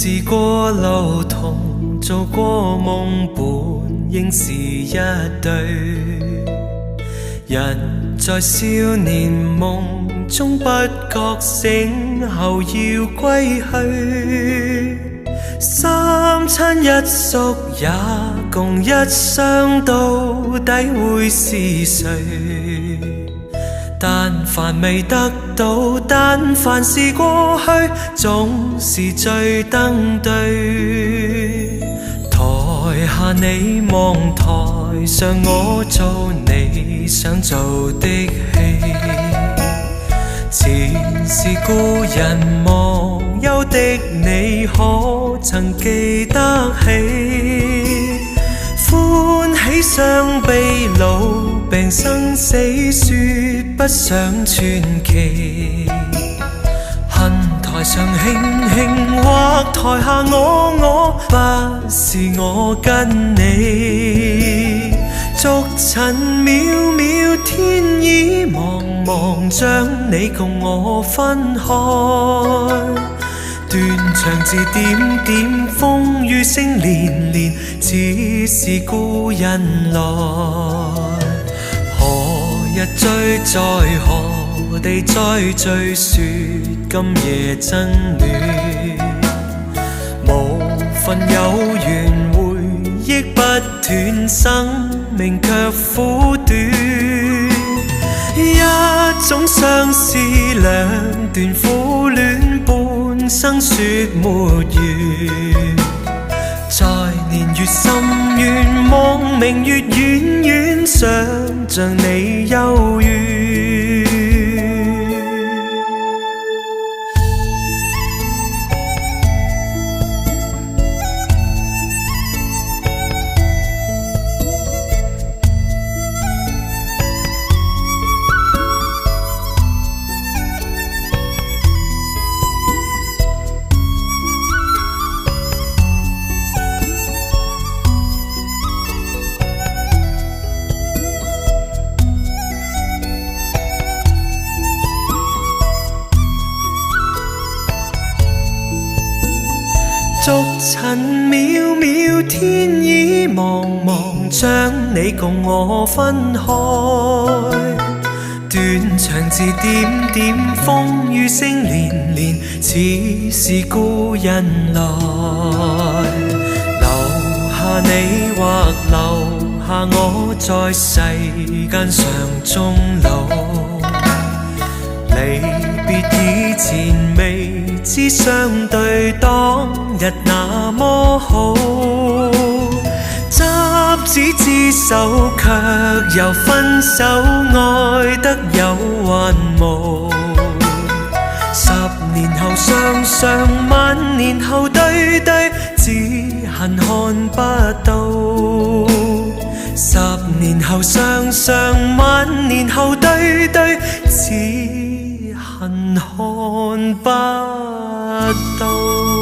試過路途，做過夢，本應是一對。人在少年夢中不覺醒後要歸去，三餐一宿也共一雙，到底會是誰？但凡未得到，但凡是過去，總是最登對。台下你望，台上我做你想做的戲。前是故人忘憂的你，可曾記得起？歡喜傷悲老病生死，說不上傳奇。恨台上輕輕，或台下我，不是我跟你。逐塵渺渺，天意茫茫，將你共我分開。斷腸字點點，風雨聲連連，似是故人來。何日追，在何地再聚，說今夜真戀。無份有緣，回憶不斷，生命卻苦短。一種相思，兩段苦戀，半生說沒完。在年月深淵，望明月遠遠，想像你幽怨。逐塵渺渺，天意茫茫，將你共我分開。斷腸字點點，風雨聲連連，似是故人來。留下你或留下我，在世間上終老。離別以前，未知相對當日那麼好。執子之手，卻又分手，愛得有還無。10年後雙雙，萬年後對對，只恨看不到。10年後雙雙，萬年後對對，只恨看不到。